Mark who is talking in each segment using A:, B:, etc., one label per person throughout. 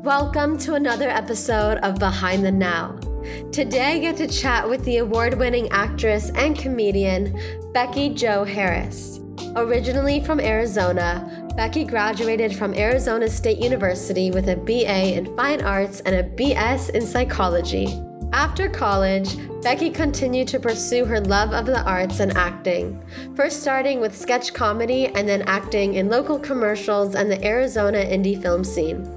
A: Welcome to another episode of Behind the Now. Today I get to chat with the award-winning actress and comedian, Becky Jo Harris. Originally from Arizona, Becky graduated from Arizona State University with a BA in Fine Arts and a BS in Psychology. After college, Becky continued to pursue her love of the arts and acting, first starting with sketch comedy and then acting in local commercials and the Arizona indie film scene.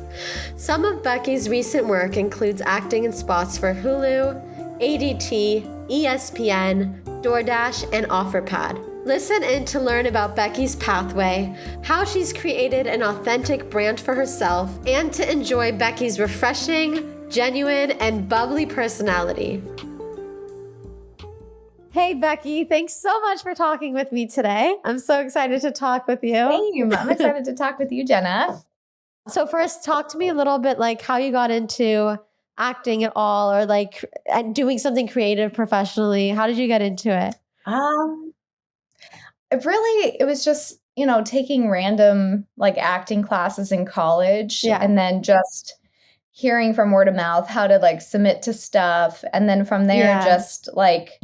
A: Some of Becky's recent work includes acting in spots for Hulu, ADT, ESPN, DoorDash, and Offerpad. Listen in to learn about Becky's pathway, how she's created an authentic brand for herself, and to enjoy Becky's refreshing, genuine, and bubbly personality. Hey, Becky, thanks so much for talking with me today. I'm so excited to talk with you.
B: Same. I'm excited to talk with you, Jenna.
A: So first, talk to me a little bit like how you got into acting at all, or like doing something creative professionally. How did you get into it?
B: It was just, taking random like acting classes in college and then just hearing from word of mouth how to like submit to stuff. And then from there, just like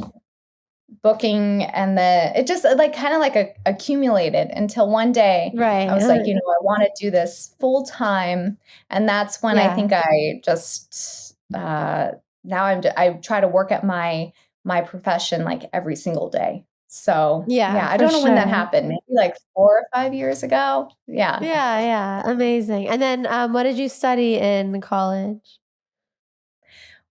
B: booking, and then it just like kind of like accumulated until one day I was like, I want to do this full time. And that's when I think I just, now I try to work at my profession like every single day. So I don't know when that happened. Maybe like 4 or 5 years ago.
A: Yeah. Amazing. And then what did you study in college?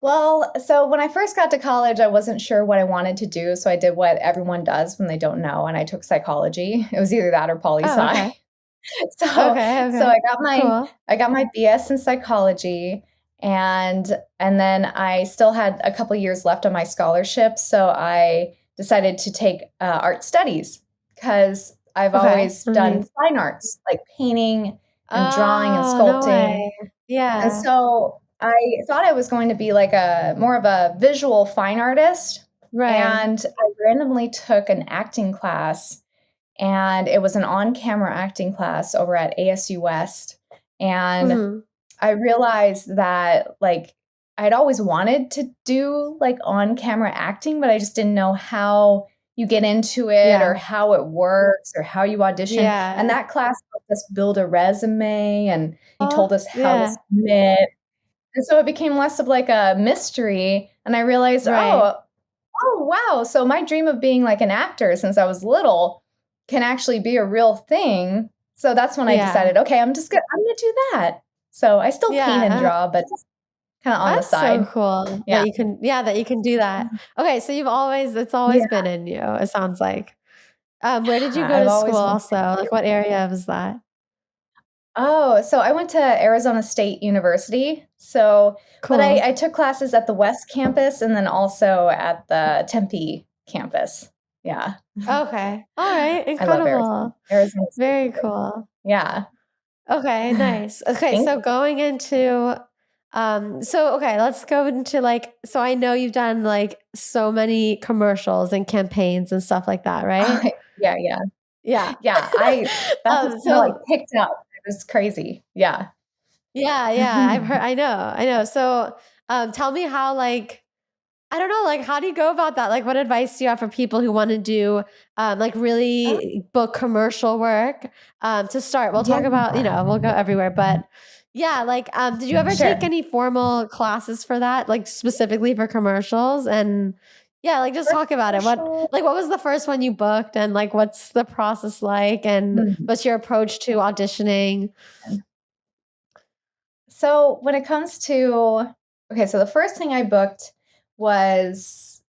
B: Well, so when I first got to college, I wasn't sure what I wanted to do. So I did what everyone does when they don't know. And I took psychology. It was either that or poli-sci.
A: Oh, okay.
B: So I got my BS in psychology, and then I still had a couple years left on my scholarship. So I decided to take art studies because I've always done fine arts, like painting and drawing and sculpting. And so I thought I was going to be like more of a visual fine artist. And I randomly took an acting class, and it was an on-camera acting class over at ASU West. And I realized that like I'd always wanted to do like on-camera acting, but I just didn't know how you get into it or how it works or how you audition. And that class helped us build a resume, and he told us how to submit. And so it became less of like a mystery. And I realized, oh, wow. So my dream of being like an actor since I was little can actually be a real thing. So that's when I decided, okay, I'm going to do that. So I still paint and draw, but kind of on the side.
A: That's so cool. That you can do that. Okay. So it's always been in you, it sounds like. Where did you go to school also? Like what area was that?
B: Oh, so I went to Arizona State University. So, but I took classes at the West campus and then also at the Tempe campus. Yeah.
A: Okay. All right. Incredible.
B: I love Arizona State.
A: Very cool.
B: Yeah.
A: Okay. Nice. Okay. So going into, let's go into like, so I know you've done like so many commercials and campaigns and stuff like that, right?
B: Yeah. That's like picked up. It was crazy. Yeah.
A: I've heard, I know. So, tell me how, like, I don't know, like, how do you go about that? Like, what advice do you have for people who want to do, like really book commercial work, to start? We'll talk about, we'll go everywhere, but like, did you ever take any formal classes for that, like specifically for commercials? And like just talk about it. What was the first one you booked, and like, what's the process like, and what's your approach to auditioning?
B: So when it comes to, so the first thing I booked was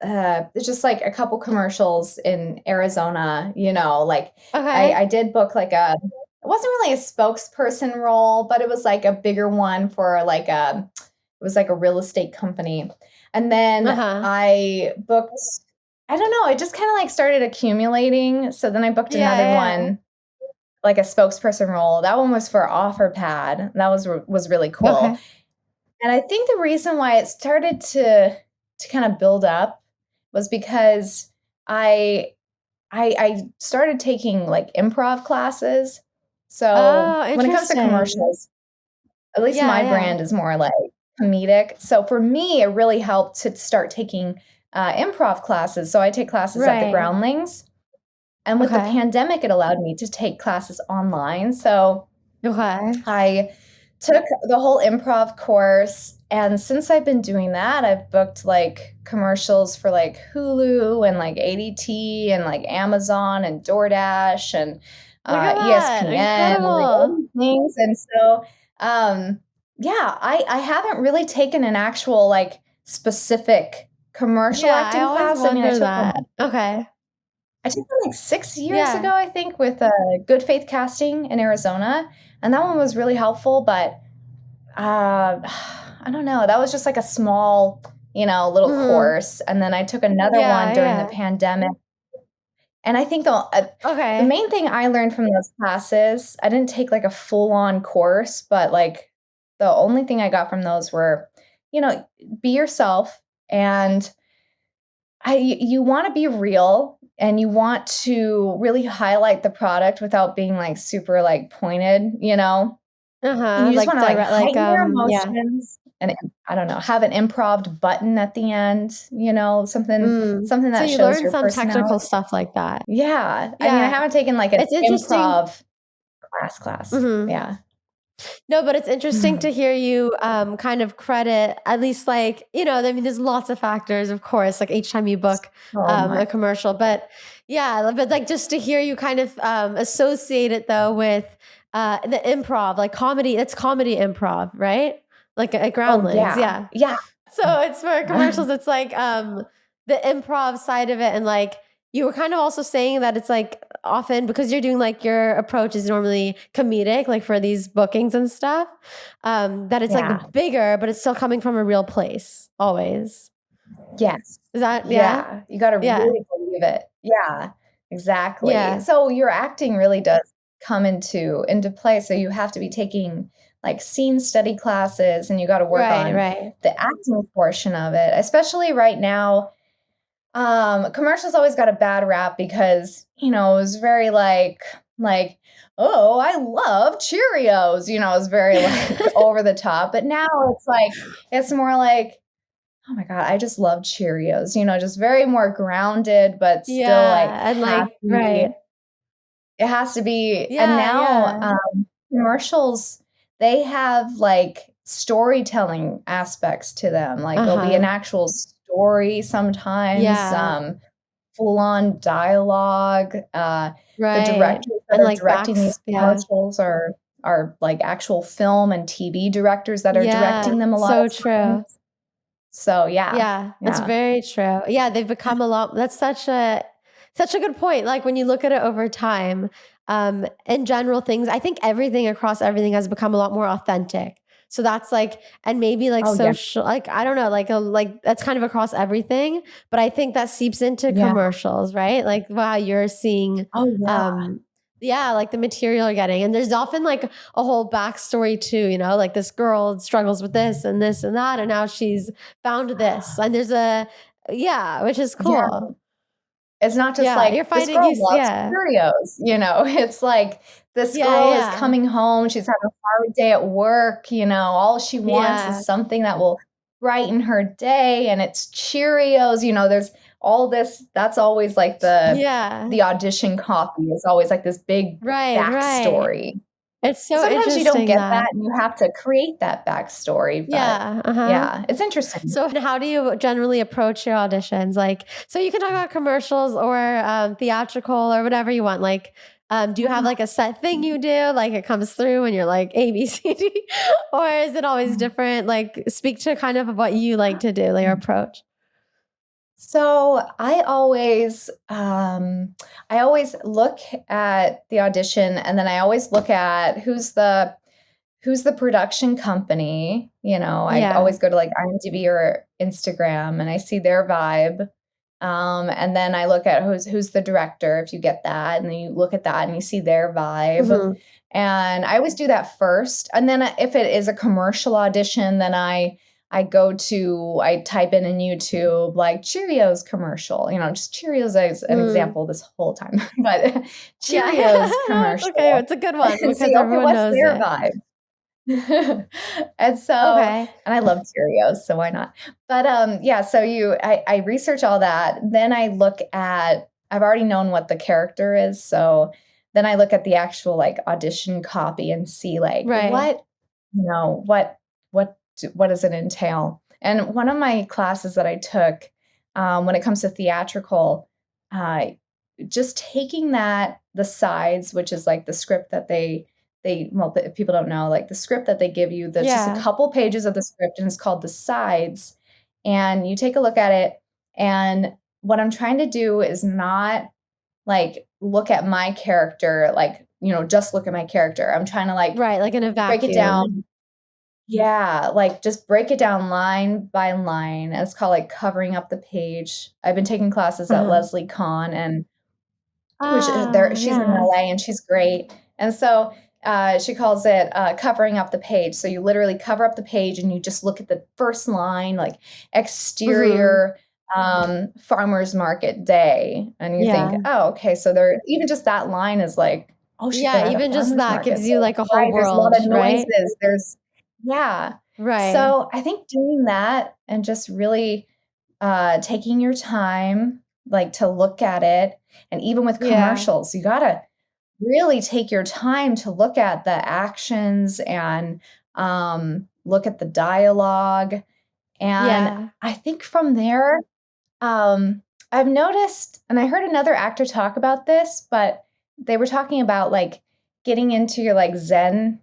B: just like a couple commercials in Arizona, I did book like it wasn't really a spokesperson role, but it was like a bigger one for like it was like a real estate company. And then I booked, I don't know, it just kind of like started accumulating. So then I booked another one, like a spokesperson role. That one was for Offerpad. That was really cool. Okay. And I think the reason why it started to kind of build up was because I started taking like improv classes. So when it comes to commercials, At least
A: Yeah,
B: my
A: yeah.
B: brand is more like comedic. So for me, it really helped to start taking improv classes. So I take classes at the
A: Right.
B: Groundlings. And with the
A: Okay.
B: pandemic, it allowed me to take classes online. So
A: Okay.
B: I took the whole improv course. And since I've been doing that, I've booked like commercials for like Hulu and like ADT and like Amazon and DoorDash and
A: Look at that.
B: ESPN and like all
A: Incredible.
B: these things. And so, yeah, I haven't really taken an actual like specific commercial
A: Yeah, I
B: acting
A: always
B: class. I mean, I
A: wonder
B: took one
A: that. Okay.
B: I took one like 6 years ago,
A: Yeah.
B: I think, with, Good Faith Casting in Arizona, and that one was really helpful, but, I don't know, that was just like a small, little
A: Mhm.
B: course, and then I took another one
A: Yeah,
B: during the
A: yeah.
B: pandemic, and I think the
A: Okay.
B: main thing I learned from those classes, I didn't take like a full-on course, but, like, the only thing I got from those were, you know, be yourself, and you wanna be real, and you want to really highlight the product without being, like, super, like, pointed, you know? And
A: Uh-huh.
B: you just
A: Like
B: wanna, like,
A: direct like,
B: heighten your
A: yeah.
B: emotions and, I don't know, have an improv button at the end, something
A: Mm.
B: something
A: So
B: that
A: you
B: shows
A: learn
B: your
A: some technical
B: personality.
A: stuff like that.
B: Yeah. I mean, I
A: Yeah.
B: haven't taken, like, an
A: It's interesting.
B: improv class.
A: Mhm.
B: Yeah.
A: No, but it's interesting to hear you kind of credit at least like, I mean, there's lots of factors, of course, like each time you book
B: So
A: a
B: much.
A: commercial. But yeah, but like just to hear you kind of associate it though with the improv, like comedy, it's comedy improv, right? Like at
B: Oh,
A: Groundlings,
B: yeah.
A: yeah.
B: Yeah.
A: So it's for commercials, it's like, the improv side of it, and, like, you were kind of also saying that it's, like, often because you're doing, like your approach is normally comedic, like, for these bookings and stuff, that it's,
B: Yeah.
A: like, bigger, but it's still coming from a real place, always.
B: Yes.
A: Is that yeah?
B: Yeah, you gotta
A: Yeah.
B: really believe it. Yeah, exactly.
A: Yeah.
B: So your acting really does come into play, so you have to be taking, like, scene study classes, and you gotta work
A: Right,
B: on
A: right.
B: the acting portion of it, especially right now. Commercials always got a bad rap because, it was very like, "Oh, I love Cheerios," it's very, like, over the top, but now it's more like, oh my god, I just love Cheerios, just very more grounded, but still, like,
A: Yeah, and, like
B: happy.
A: right.
B: It has to be and
A: Yeah,
B: now,
A: yeah.
B: commercials, they have, like, storytelling aspects to them, like, there'll be an
A: Uh-huh.
B: actual story sometimes,
A: Yeah,
B: full-on dialogue, the
A: right.
B: directors that
A: And,
B: are
A: like,
B: directing these
A: yeah.
B: commercials are, like, actual film and TV directors that are
A: Yeah,
B: directing them a lot
A: so
B: of times.
A: true.
B: So, yeah,
A: Yeah, that's
B: yeah.
A: very true. Yeah, they've become a lot that's such a good point. Like when you look at it over time, in general things, I think everything across everything has become a lot more authentic. So that's like and maybe like
B: Oh, yeah.
A: social like I don't know, like that's kind of across everything, but I think that seeps into
B: Yeah.
A: commercials, right? Like wow, you're seeing
B: Oh, yeah.
A: yeah, like the material you're getting. And there's often like a whole backstory too, like this girl struggles with this and that, and now she's found this. And there's yeah, which is
B: Yeah.
A: cool.
B: It's not just
A: Yeah,
B: like,
A: you're
B: "This
A: finding
B: girl
A: you
B: loves
A: yeah.
B: Cheerios," It's like, "This
A: Yeah,
B: girl is
A: yeah.
B: coming home, she's had a hard day at work," all she wants
A: Yeah.
B: is something that will brighten her day, and it's Cheerios, there's all this that's always like
A: Yeah.
B: the audition copy is always like this big
A: Right, right.
B: backstory.
A: It's so
B: Sometimes you don't
A: interesting
B: get
A: that
B: that, and you have to create that backstory, but
A: yeah, uh-huh.
B: yeah, it's interesting.
A: So, and how do you generally approach your auditions? Like, so you can talk about commercials or theatrical or whatever you want. Like, do you have like a set thing you do? Like, it comes through and you're like A, B, C, D, or is it always different? Like, speak to kind of what you like to do, like your approach.
B: So I always look at the audition, and then I always look at who's the production company. I
A: Yeah.
B: always go to like IMDb or Instagram, and I see their vibe. And then I look at who's the director, if you get that, and then you look at that and you see their vibe.
A: Hmm.
B: And I always do that first. And then if it is a commercial audition, then I type in YouTube like Cheerios commercial, just Cheerios as an
A: Mm.
B: example this whole time, but
A: Yeah.
B: Cheerios
A: No, it's okay.
B: commercial
A: It's a good one
B: and see,
A: because
B: okay,
A: everyone
B: what's
A: knows
B: their
A: it.
B: vibe? And so,
A: Okay.
B: and I love Cheerios, so why not? But yeah, so I research all that. Then I look at, I've already known what the character is, so then I look at the actual like audition copy and see like
A: Right.
B: what, what does it entail? And one of my classes that I took, when it comes to theatrical, uh, just taking that the sides, which is like the script that well, if people don't know, like the script that they give you, that's just a
A: Yeah.
B: couple pages of the script and it's called the sides. And you take a look at it. And what I'm trying to do is not like look at my character, like, just look at my character. I'm trying to like
A: Right. Like in a
B: break it
A: vacuum.
B: down. Yeah, like just break it down line by line. It's called like covering up the page. I've been taking classes at Leslie Kahn, and which she's in
A: Yeah.
B: LA and she's great. And so she calls it covering up the page. So you literally cover up the page and you just look at the first line, like exterior farmer's market day. And you think, oh, okay. So there, even just that line is like, oh shit, they're at a
A: Even just
B: farmer's
A: that
B: market.
A: gives you like a whole
B: Right, there's a lot
A: world,
B: of
A: right?
B: noises. Yeah.
A: Right.
B: So I think doing that and just really taking your time, like to look at it. And even with commercials, you got to really take your time to look at the actions and look at the dialogue. And I think from there, I've noticed, and I heard another actor talk about this, but they were talking about like getting into your like Zen,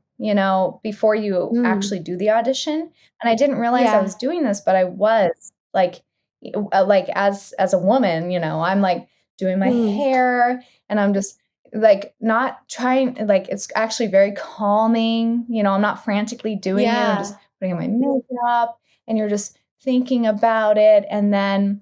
B: before you actually do the audition. And I didn't realize I was doing this, but I was like, as a woman, I'm like doing my hair and I'm just like not trying, like it's actually very calming. I'm not frantically doing it. I'm just putting on my makeup and you're just thinking about it. And then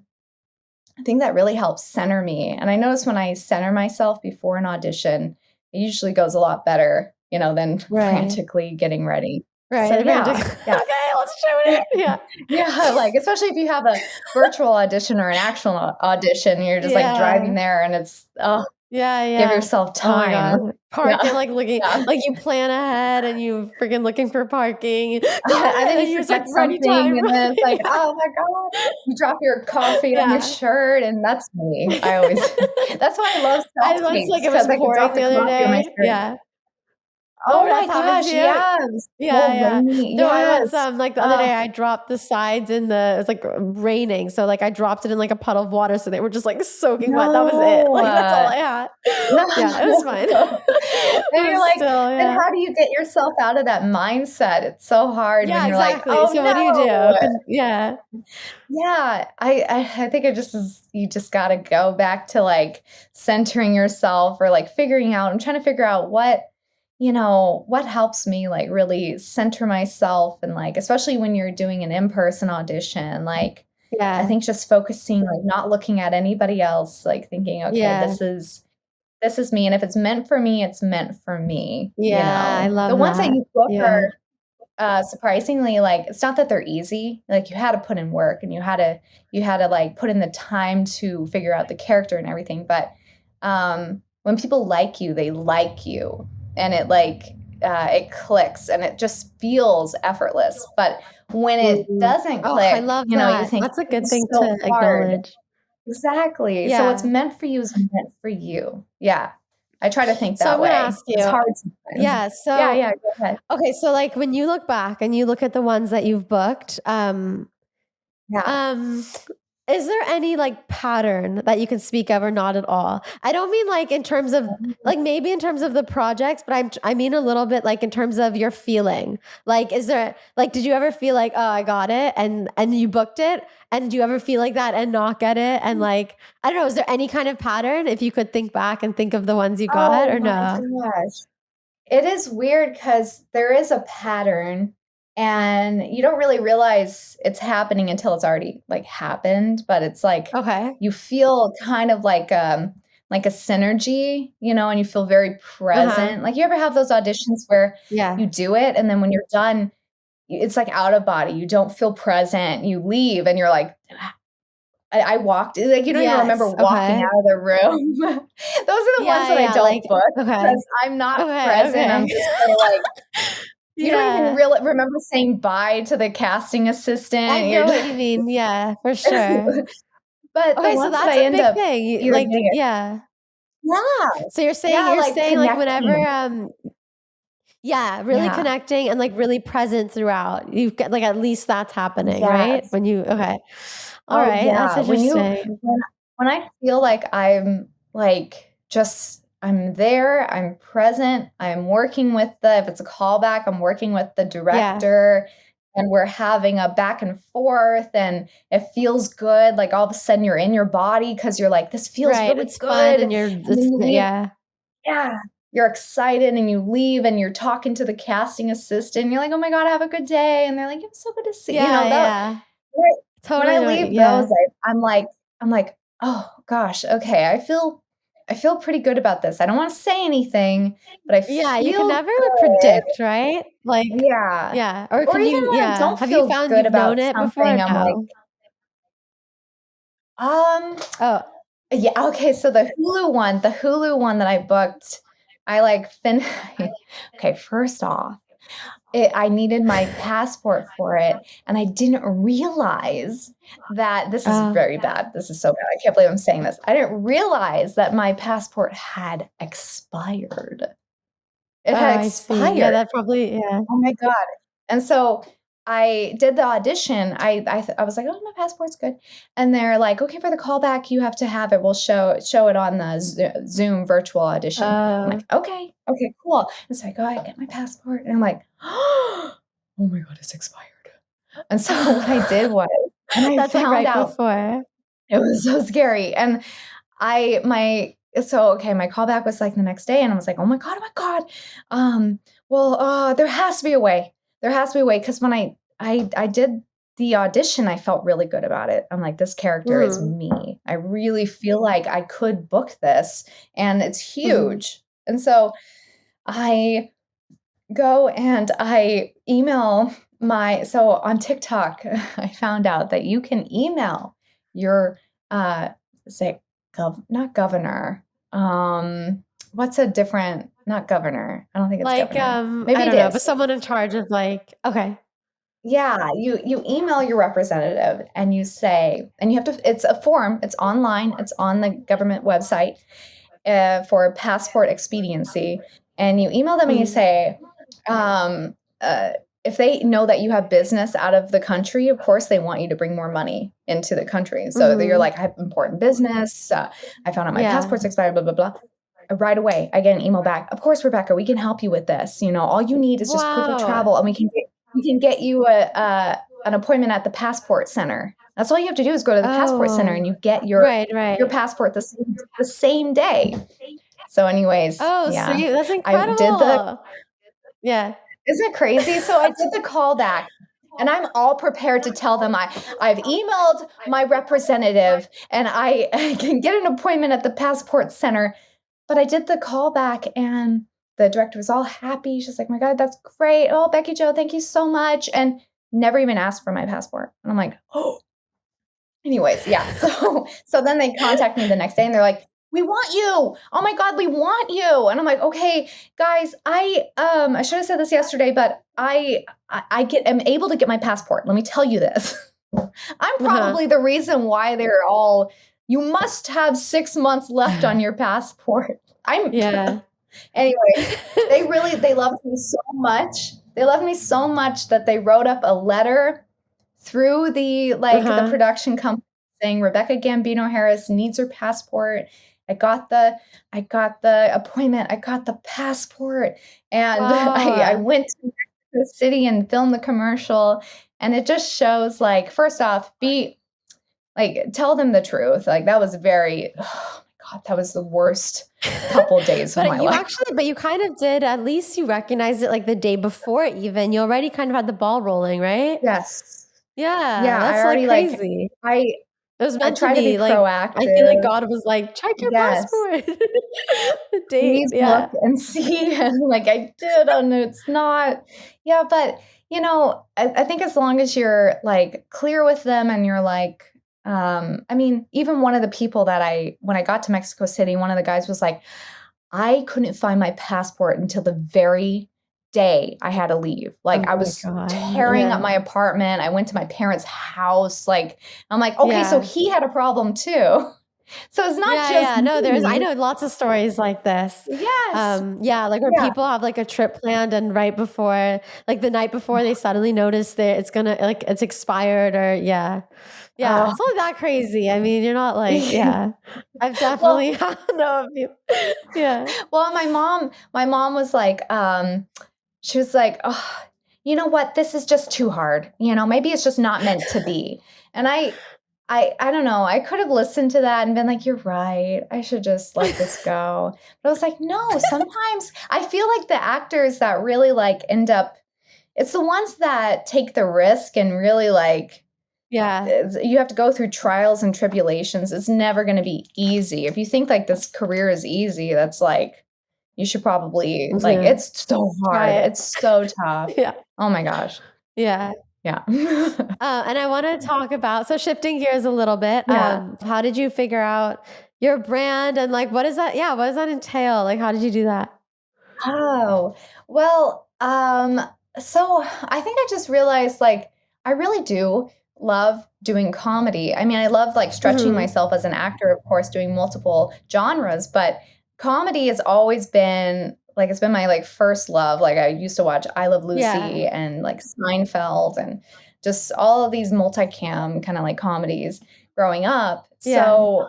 B: I think that really helps center me. And I notice when I center myself before an audition, it usually goes a lot better, than frantically getting ready.
A: Right.
B: So yeah.
A: Okay, let's shoot it. Yeah.
B: Yeah, like especially if you have a virtual audition or an actual audition, you're just like driving there and it's give yourself time.
A: Oh my God. Parking, like looking, like you plan ahead and you freaking looking for parking.
B: And then you
A: you're just like
B: forget
A: ready
B: something
A: time.
B: and then it's like, oh my God, you drop your coffee on your shirt and that's me. I always, that's why I love self-tapes
A: like it
B: because
A: was
B: I could drop
A: pouring
B: the
A: the other
B: coffee on my
A: day.
B: shirt.
A: Yeah.
B: Oh my
A: That's happened
B: gosh,
A: to you?
B: yes. Rainy,
A: No, I once,
B: yes.
A: like the other day I dropped the sides it was like raining. So like I dropped it in like a puddle of water. So they were just like soaking wet. That was it.
B: No.
A: Like that's all I had.
B: No.
A: Yeah, it was fine.
B: And you're like, then how do you get yourself out of that mindset? It's so hard when you're
A: exactly.
B: like, oh
A: So
B: no.
A: what do you do? Yeah.
B: Yeah, I think you just got to go back to like centering yourself or like figuring out. I'm trying to figure out what helps me like really center myself and like especially when you're doing an in-person audition, like I think just focusing, like not looking at anybody else, like thinking, okay, this is me, and if it's meant for me, it's meant for me.
A: I love
B: The ones that
A: that.
B: you book are surprisingly, like it's not that they're easy. Like you had to put in work and you had to like put in the time to figure out the character and everything. But when people like you, they like you, and it like it clicks and it just feels effortless. But when it doesn't click,
A: I love that.
B: you think
A: That's a good
B: it's
A: thing
B: so
A: to
B: hard.
A: acknowledge.
B: Exactly. So what's meant for you is meant for you. Yeah. I try to think
A: So
B: that
A: I'm gonna
B: way.
A: ask you.
B: It's hard sometimes.
A: Yeah. So
B: Yeah. Go ahead.
A: okay. So like when you look back and you look at the ones that you've booked, is there any like pattern that you can speak of or not at all? I don't mean like in terms of like maybe in terms of the projects, but I mean a little bit like in terms of your feeling. Like is there like did you ever feel like oh I got it and you booked it, and do you ever feel like that and not get it, and like I don't know, is there any kind of pattern if you could think back and think of the ones you got
B: Oh
A: or
B: my
A: no?
B: gosh. It is weird because there is a pattern and you don't really realize it's happening until it's already like happened. But it's like
A: Okay.
B: you feel kind of like a synergy, and you feel very present. Like you ever have those auditions where you do it and then when you're done, it's like out of body. You don't feel present. You leave and you're like, I walked, like, you don't even remember walking out of the room. Those are the ones that I don't book because I'm not present. I'm just kinda like You don't even really remember saying bye to the casting assistant.
A: I know what you mean. Yeah, for sure.
B: But
A: Okay,
B: the
A: so
B: ones that
A: that's
B: I
A: a
B: end
A: big
B: up
A: thing. Like,
B: irritating it.
A: yeah.
B: Yeah.
A: So you're saying
B: like
A: like whenever
B: connecting.
A: really
B: Yeah.
A: connecting and like really present throughout. You've got like at least that's happening, right?
B: Yes.
A: When you okay. All
B: Oh,
A: right, that's
B: yeah.
A: interesting.
B: When I feel like I'm like just I'm there, I'm present, I'm working with if it's a callback, I'm working with the
A: Yeah.
B: director and we're having a back and forth and it feels good. Like all of a sudden you're in your body because you're like, this feels
A: Right.
B: really
A: It's fun
B: good.
A: and you're
B: And then
A: it's
B: you leave.
A: yeah.
B: Yeah. You're excited and you leave and you're talking to the casting assistant. And you're like, oh my God, have a good day. And they're like, it's so good to see
A: Yeah,
B: that.
A: yeah.
B: When
A: Totally
B: I
A: know
B: leave
A: yeah.
B: those, I'm like, oh gosh, okay. I feel pretty good about this. I don't want to say anything, but I
A: Yeah, you can
B: feel
A: never
B: good.
A: predict, right? Like,
B: Yeah.
A: yeah. Or
B: Or
A: can
B: even
A: you
B: when I
A: yeah.
B: don't
A: Have you
B: feel
A: found
B: good
A: you've known
B: about
A: it before?
B: something, I'm like,
A: No.
B: um,
A: Oh,
B: yeah, okay. So the Hulu one that I booked, I like okay, first off, I needed my passport for it, and I didn't realize that this is very bad. This is so bad. I can't believe I'm saying this. I didn't realize that my passport had expired. It had
A: I see. Yeah,
B: expired.
A: that probably yeah.
B: Oh my God. And so I did the audition. I was like, "Oh, my passport's good." And they're like, "Okay, for the callback, you have to have it. We'll show it on the Zoom virtual audition." I'm
A: Oh.
B: like, "Okay. Okay, cool." And so I go, I get my passport, and I'm like, "Oh my God, it's expired." And so what I did was when I
A: That's like
B: found
A: right
B: out,
A: before.
B: it was so scary. And my callback was like the next day and I was like, oh my God. There has to be a way. There has to be a way. Cause when I did the audition, I felt really good about it. I'm like, this character is
A: Mhm.
B: me. I really feel like I could book this and it's
A: Mhm.
B: huge. And so I go and I email so on TikTok, I found out that you can email your say not governor. What's a different not governor? I don't think it's
A: Like,
B: governor. Maybe
A: I
B: it
A: don't know, but
B: is.
A: someone in charge of like okay.
B: Yeah, you email your representative and you say, and you have to, it's a form, it's online, it's on the government website for passport expediency. And you email them and you
A: Mhm.
B: say, um, uh, if they know that you have business out of the country, of course, they want you to bring more money into the country. So you're
A: Mhm.
B: like, I have important business. I found out my
A: Yeah.
B: passport's expired, blah, blah, blah. Right away, I get an email back. Of course, Rebecca, we can help you with this. All you need is just proof of
A: Wow.
B: travel, and we can get you an appointment at the passport center. That's all you have to do is go to the passport center, and
A: Oh.
B: you get
A: Right,
B: your
A: right.
B: passport the same day. So, anyways,
A: Oh, so
B: yeah,
A: you that's
B: I did the.
A: incredible. Yeah.
B: Isn't it crazy? So I did the callback, and I'm all prepared to tell them I've emailed my representative, and I can get an appointment at the passport center. But I did the callback and the director was all happy. She's like, "My God, that's great. Oh, Becky Jo, thank you so much." And never even asked for my passport. And I'm like, "Oh." Anyways, yeah. So then they contact me the next day and they're like, "We want you. Oh my God, we want you." And I'm like, "Okay, guys, I should have said this yesterday, but am able to get my passport. Let me tell you this. I'm
A: Uh-huh.
B: probably the reason why they're all, you must have 6 months left on your passport. I'm
A: Yeah.
B: Anyway, they loved me so much. They loved me so much that they wrote up a letter through the
A: Uh-huh.
B: production company saying Rebecca Gambino Harris needs her passport. I got the appointment. I got the passport, and I
A: Wow.
B: went to the city and filmed the commercial. And it just shows, like, first off, tell them the truth. Like, that was very, oh my God, that was the worst couple days of my life.
A: But you kind of did, at least you recognized it like the day before even. You already kind of had the ball rolling, right?
B: Yes.
A: Yeah,
B: Yeah, I
A: that's like
B: already
A: crazy.
B: I
A: It was
B: I
A: meant to
B: try to be
A: be, like, I feel like
B: proactive.
A: God was like, "Check your
B: Yes.
A: passport." The date,
B: Please look
A: yeah.
B: and see. And like I did, and it's not. Yeah, but I think as long as you're like clear with them and you're like, I mean, even one of the people that when I got to Mexico City, one of the guys was like, I couldn't find my passport until the very day I had to leave. Like, I
A: Oh my
B: was
A: God.
B: tearing
A: Yeah.
B: up my apartment. I went to my parents' house. Like, I'm like, okay, so
A: Yeah.
B: he had a problem too. So it's not just
A: Yeah. No, I
B: me.
A: know lots of stories like this.
B: Yes.
A: Yeah, like where
B: Yeah.
A: people have like a trip planned and right before, like the night before, they suddenly notice that it's gonna like it's expired or yeah. Yeah.
B: Oh.
A: It's not that crazy. I mean, you're not like, yeah. I've
B: Well,
A: definitely know of you. Yeah.
B: well, my mom was like, she was like, oh, you know what? This is just too hard. You know, maybe it's just not meant to be. And I don't know. I could have listened to that and been like, you're right. I should just let this go. But I was like, no, sometimes I feel like the actors that really like end up, it's the ones that take the risk and really like,
A: Yeah.
B: you have to go through trials and tribulations. It's never going to be easy. If you think like this career is easy, that's like, you should probably like,
A: Yeah.
B: it's so
A: Try
B: hard.
A: it.
B: It's so tough.
A: Yeah.
B: Oh my gosh.
A: Yeah.
B: Yeah.
A: And I want to talk about, so shifting gears a little bit,
B: Yeah.
A: how did you figure out your brand and like, what is that? Yeah. What does that entail? Like, how did you do that?
B: Oh, well, so I think I just realized like I really do love doing comedy. I mean, I love like stretching
A: Mm-hmm.
B: myself as an actor, of course, doing multiple genres, but comedy has always been like it's been my like first love. Like I used to watch I Love
A: Yeah.
B: Lucy and like Seinfeld and just all of these multicam kind of like comedies growing up.
A: Yeah.
B: So,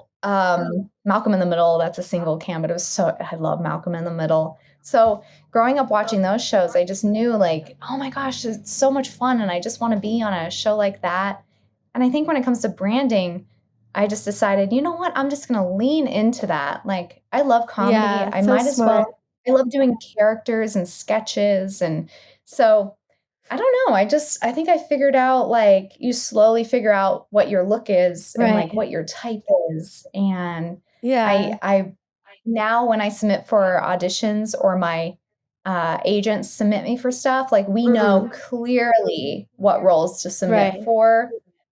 B: Malcolm in the Middle, that's a single cam, but it was so I love Malcolm in the Middle. So growing up watching those shows, I just knew like, oh my gosh, it's so much fun. And I just want to be on a show like that. And I think when it comes to branding, I just decided, you know what? I'm just going to lean into that. Like, I love comedy.
A: Yeah.
B: I
A: So
B: might as
A: smart.
B: well. I love doing characters and sketches. And so I don't know. I think I figured out like you slowly figure out what your look is and like
A: Right.
B: what your type is. And
A: Yeah.
B: I now when I submit for auditions or my agents submit me for stuff, like we know
A: Mm-hmm.
B: clearly what roles to submit
A: Right.
B: for,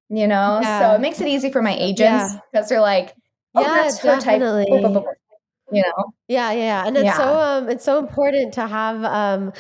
B: you know? So it
A: Yeah.
B: makes it easy for my agents
A: Yeah.
B: because they're like, oh,
A: Yeah,
B: that's her type. Boop, boop, boop,
A: definitely.
B: boop, you know?
A: Yeah, yeah, yeah. And
B: Yeah.
A: it's so important to have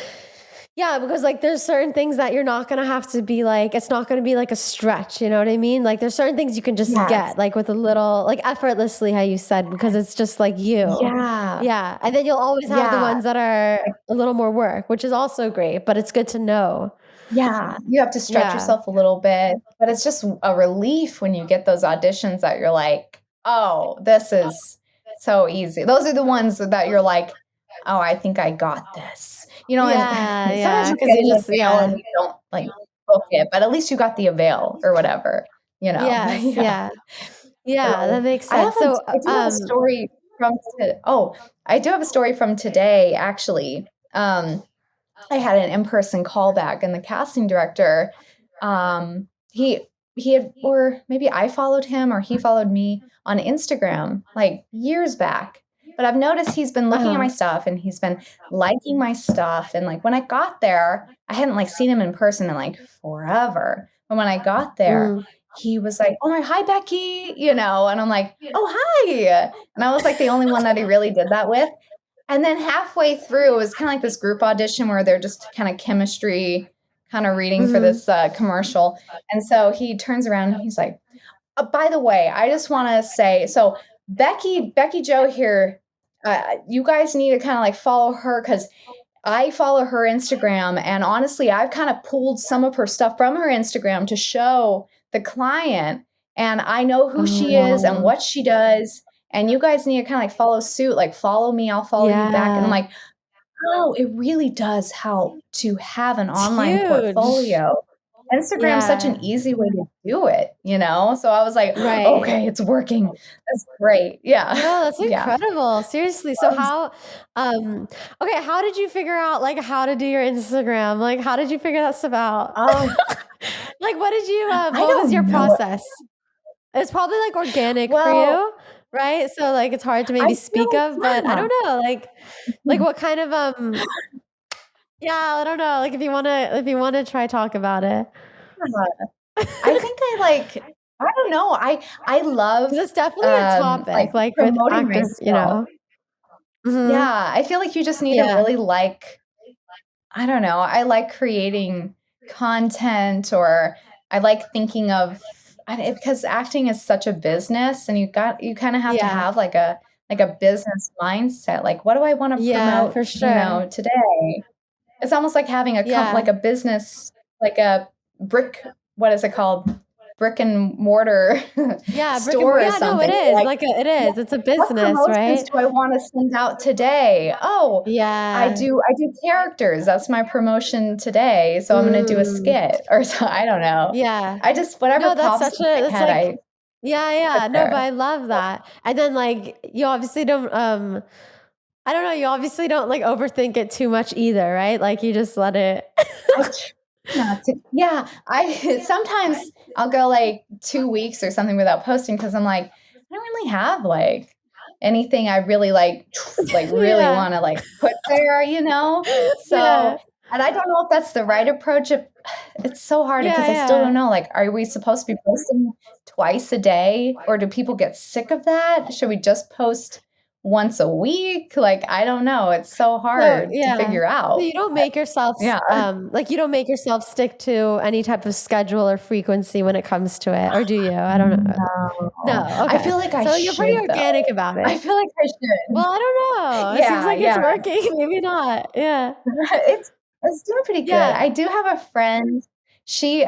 A: yeah, because like there's certain things that you're not gonna have to be like, it's not gonna be like a stretch, you know what I mean? Like there's certain things you can just
B: Yes.
A: get like with a little like effortlessly, how you said, because it's just like you.
B: Yeah.
A: Yeah. And then you'll always have the
B: Yeah.
A: ones that are a little more work, which is also great, but it's good to know.
B: Yeah, you have to stretch
A: Yeah.
B: yourself a little bit, but it's just a relief when you get those auditions that you're like, "Oh, this is so easy." Those are the ones that you're like, "Oh, I think I got this." You know, and
A: Yeah,
B: sometimes
A: yeah.
B: you
A: Cause
B: get
A: you
B: an
A: just
B: avail and
A: yeah.
B: you don't, like, book it, but at least you got the avail or whatever, you know?
A: Yes,
B: Yeah.
A: yeah. Yeah, that
B: So,
A: makes sense. So
B: I do have a story from to oh, I do have a story from today, actually. I had an in-person callback and the casting director, he had or maybe I followed him or he followed me on Instagram like years back. But I've noticed he's been looking at my
A: uh-huh.
B: stuff and he's been liking my stuff. And like when I got there, I hadn't like seen him in person in like forever. But when I got there,
A: Mm.
B: he was like, "Oh my, hi Becky," you know, and I'm like, "Oh hi." And I was like the only one that he really did that with. And then halfway through, it was kinda like this group audition where they're just kinda chemistry, kinda reading for
A: Mhm.
B: this, commercial, and so he turns around and he's like, by the way, I just wanna say so Becky Jo here, you guys need to kinda, like, follow her because I follow her Instagram, and honestly, I've kinda pulled some of her stuff from her Instagram to show the client, and I know who she is and
A: Oh,
B: what she does, and you guys need to kinda, like, follow suit, like, follow me, I'll follow you back, and I'm
A: yeah.
B: like, "Oh, it really does help to have an
A: It's
B: online
A: huge.
B: portfolio." Instagram's such an
A: Yeah.
B: easy way to do it, you know? So I was like,
A: Right.
B: "Okay, it's working. That's great." Yeah.
A: No, that's
B: Yeah.
A: incredible. Seriously. So how um okay, how did you figure out like how to do your Instagram? Like how did you figure that stuff out?
B: Oh,
A: Like what did you
B: I
A: what was your
B: don't know.
A: process? It's probably like organic for
B: Well,
A: you, right? So like it's hard to
B: I
A: maybe
B: feel
A: speak of, but I
B: yeah.
A: don't know, like what kind of yeah, I don't know, like if you wanna try talk about it.
B: Yeah. I think I like I don't know, I love,
A: 'Cause it's definitely a
B: like,
A: topic, like with
B: promoting
A: actor, you
B: myself.
A: know? Mhm.
B: Yeah, I feel like you just need to
A: Yeah.
B: really like I don't know. I like creating content, or I like thinking of because acting is such a business, and you kind of have to
A: Yeah.
B: have like a business mindset. Like, what do I want to
A: Yeah,
B: promote,
A: for sure.
B: today? It's almost like having like
A: Yeah.
B: a business, like a brick, what is it called? Brick and mortar
A: Yeah, brick and
B: store
A: mortar.
B: or
A: Yeah, no, it
B: something.
A: is.
B: Like,
A: Like it
B: what
A: is. It's a business,
B: promotions
A: right?
B: do I want to send out today? Oh,
A: Yeah.
B: I do characters. That's my promotion today. So I'm going to do a
A: Mm.
B: skit or so. I don't know.
A: Yeah.
B: I just, whatever
A: No, that's
B: pops
A: such
B: in
A: a
B: my
A: that's
B: head,
A: like
B: I
A: yeah,
B: put
A: yeah. No, but
B: there.
A: I love that. And then like you obviously don't I don't know, you obviously don't like overthink it too much either, right? Like you just let it
B: I try not to. Yeah, I sometimes I'll go like 2 weeks or something without posting because I'm like, I don't really have like anything I really like really
A: Yeah.
B: want to like put there, you know? So,
A: Yeah.
B: and I don't know if that's the right approach. If it's so hard
A: Yeah,
B: because I still don't
A: yeah.
B: know. Like, are we supposed to be posting twice a day, or do people get sick of that? Should we just post once a week? Like, I don't know. It's so
A: So,
B: hard to
A: yeah.
B: figure
A: So
B: out.
A: you don't make yourself
B: Yeah.
A: like you don't make yourself stick to any type of schedule or frequency when it comes to it, or do you? I don't know.
B: No.
A: No,
B: I
A: okay.
B: feel like I
A: So you're pretty
B: should,
A: organic
B: though.
A: about
B: I
A: it.
B: feel like I should.
A: Well, I don't know. It seems
B: Yeah,
A: like it's
B: yeah.
A: working. Maybe not. Yeah.
B: It's doing pretty good.
A: Yeah.
B: I do have a friend. She,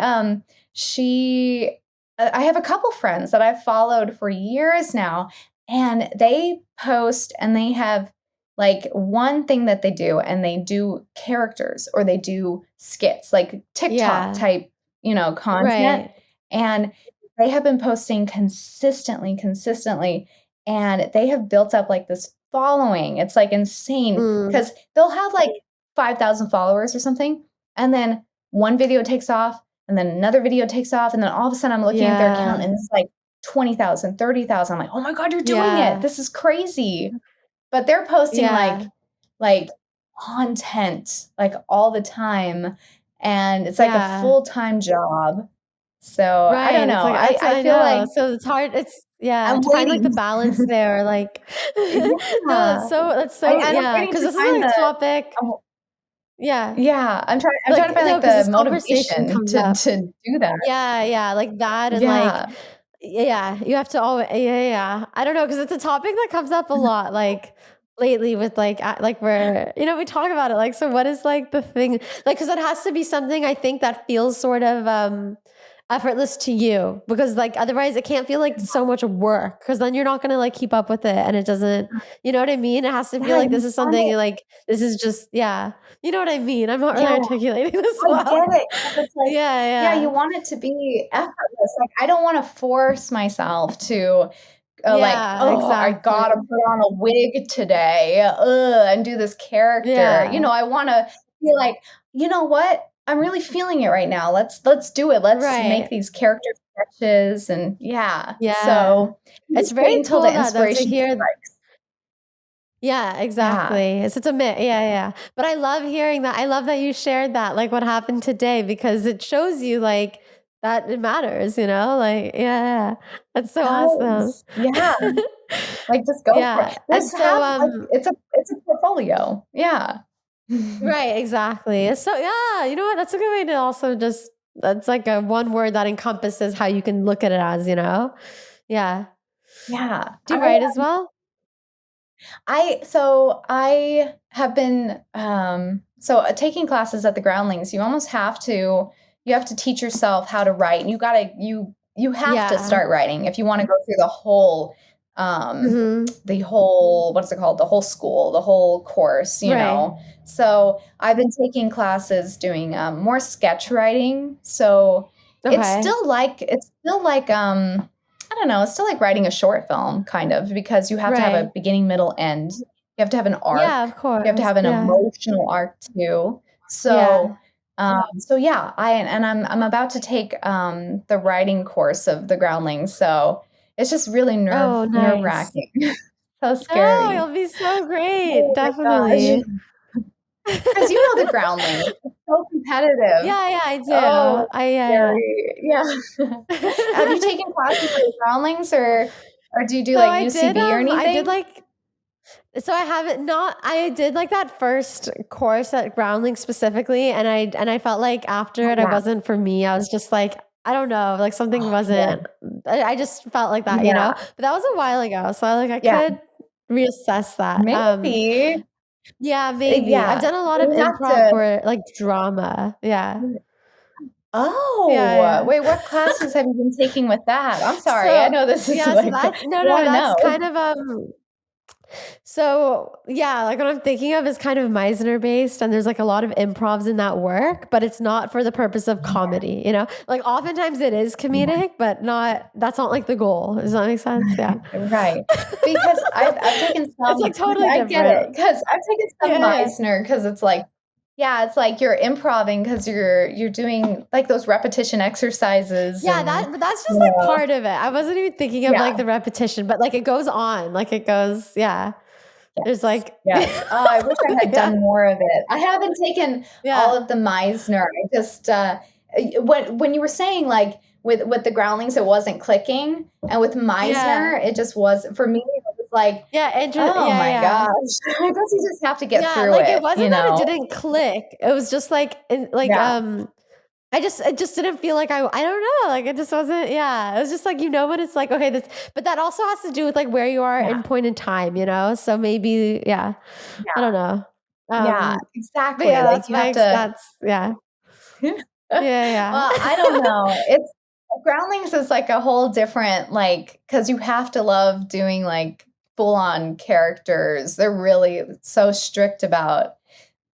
B: she I have a couple friends that I've followed for years now, and they post and they have, like, one thing that they do, and they do characters or they do skits, like TikTok
A: Yeah.
B: type, content,
A: Right.
B: and they have been posting consistently, and they have built up, like, this following. It's, like, insane
A: Mm.
B: because 'cause they'll have, like, 5,000 followers or something, and then one video takes off, and then another video takes off, and then all of a sudden I'm looking at their account
A: Yeah.
B: and it's like 20,000, 30,000. I'm like, "Oh my god, you're doing it.
A: Yeah.
B: This is crazy." But they're posting
A: Yeah.
B: like content like all the time, and it's like a
A: Yeah.
B: full-time job. So, I don't
A: Right. It's
B: know.
A: like that's
B: I
A: I
B: feel like
A: know. So it's hard. It's yeah,
B: I'm
A: to find like the
B: waiting.
A: balance there. Like no,
B: Yeah.
A: that's so
B: I'm
A: yeah,
B: waiting
A: because
B: to
A: this is
B: find
A: like a
B: the
A: topic.
B: I'm
A: Yeah.
B: yeah, I'm trying to
A: Like
B: find,
A: no,
B: like,
A: because
B: the
A: this conversation
B: motivation
A: comes
B: to
A: up.
B: do that.
A: Yeah, yeah, like that and like
B: Yeah.
A: yeah, you have to always yeah, yeah. I don't know because it's a topic that comes up a lot like lately with like where we talk about it like so what is like the thing like because it has to be something I think that feels sort of effortless to you because like otherwise it can't feel like so much work because then you're not going to like keep up with it and it doesn't you know what I mean it has to feel
B: Yeah,
A: like
B: you
A: this is
B: want
A: something
B: it.
A: like this is just yeah you know what I mean I'm not really
B: Yeah.
A: articulating this
B: I
A: well
B: get it, 'cause it's like,
A: yeah
B: yeah, you
A: yeah
B: want it to be effortless. Like, I don't wanna force myself to, like,
A: yeah
B: "Oh, I
A: exactly
B: gotta put on a wig today, and do this character."
A: yeah
B: I wanna be like, "You know what? I'm really feeling it right now. Let's do it. Let's make
A: right
B: these character sketches," and yeah.
A: yeah
B: So, you
A: it's
B: just wait
A: very
B: until
A: cool
B: the
A: that though to
B: inspiration
A: hear
B: strikes.
A: yeah,
B: Yeah.
A: exactly. It's a myth. Yeah, yeah. But I love hearing that. I love that you shared that, like what happened today, because it shows you like that it matters, Like, yeah, that's so awesome.
B: Does. Yeah. Like, just go for
A: Yeah.
B: it.
A: And
B: Just
A: so,
B: have, like, it's a portfolio. Yeah.
A: right, exactly. So, yeah, you know what? That's a good way to also just, that's like a one word that encompasses how you can look at it as. Yeah.
B: Yeah.
A: Do you write as well?
B: I have been, taking classes at the Groundlings, you have to teach yourself how to write, and you have to
A: Yeah.
B: start writing if you wanna go through
A: Hmm.
B: the whole what is it called? The whole school, the whole course, you
A: Right.
B: know? So, I've been taking classes doing, more sketch writing, so
A: Okay.
B: it's still like, I don't know, it's still like writing a short film kind of because you have to have a
A: Right.
B: beginning, middle, end. You have to have an
A: Yeah,
B: arc.
A: of
B: You have to
A: course.
B: have an
A: Yeah.
B: emotional arc too.
A: Yeah.
B: So yeah, I'm about to take the writing course of the Groundlings. So it's just really
A: Oh, nice.
B: nerve-wracking. So
A: Oh,
B: scary.
A: it'll be so great,
B: Oh my gosh.
A: definitely.
B: 'Cause you know the Groundlings. It's so competitive.
A: Yeah, yeah, I
B: Oh,
A: do. I yeah,
B: scary. Yeah. Have you
A: yeah.
B: taken classes at the Groundlings, or do you do,
A: So
B: like, UCB or
A: I did
B: anything?
A: like So I haven't not I did like that first course at Groundling specifically, and I felt like after it, it
B: Yeah.
A: wasn't for me. I was just like, I don't know, like something wasn't. I just felt like that, you
B: Yeah.
A: know. But that was a while ago, so I
B: Yeah.
A: could reassess that.
B: Maybe.
A: Yeah, maybe. I've
B: Yeah.
A: done a lot of
B: You have
A: improv
B: to.
A: for like drama. Yeah, yeah,
B: Oh,
A: yeah.
B: wait, what classes have you been taking with that? I'm sorry. I
A: So
B: know this is
A: yeah, so
B: like, I
A: that's no,
B: want to
A: that's
B: know.
A: kind of so yeah, like what I'm thinking of is kind of Meisner based, and there's like a lot of improvs in that work, but it's not for the purpose of comedy, you know? Like oftentimes it is comedic, but that's not like the goal. Does that make sense? Yeah.
B: Right. Because I've taken
A: It's
B: some,
A: like totally
B: I get it.
A: different.
B: Because I've taken some
A: Yeah, yeah.
B: Meisner because it's like, yeah, it's like you're improving because you're doing like those repetition exercises
A: Yeah,
B: and
A: but that's
B: you
A: just like
B: know,
A: part of it. I wasn't even thinking of
B: yeah.
A: like the repetition, but like it goes on, like it goes, yeah. There's
B: Yes.
A: like,
B: Yes. Oh, I wish I had
A: yeah,
B: done more of it. I haven't taken all
A: yeah,
B: of the Meisner. I just when you were saying like with the groundlings it wasn't clicking, and with
A: yeah,
B: Meisner it just was for me it was like,
A: yeah,
B: oh
A: yeah,
B: my
A: yeah.
B: gosh. I guess you just have to get
A: Yeah,
B: through
A: like it
B: it,
A: wasn't
B: you
A: that it
B: know?
A: didn't click. It was just like
B: Yeah.
A: I just didn't feel like I don't know, like it just wasn't yeah. It was just like you know what it's like, okay, this but that also has to do with like where you are
B: Yeah.
A: in point in time, you know? So maybe yeah. I
B: Yeah.
A: don't know.
B: Yeah,
A: But
B: exactly.
A: yeah,
B: Like you have to
A: that's yeah. Yeah,
B: well, I don't know. It's Groundlings is like a whole different like because you have to love doing like full on characters. They're really so strict about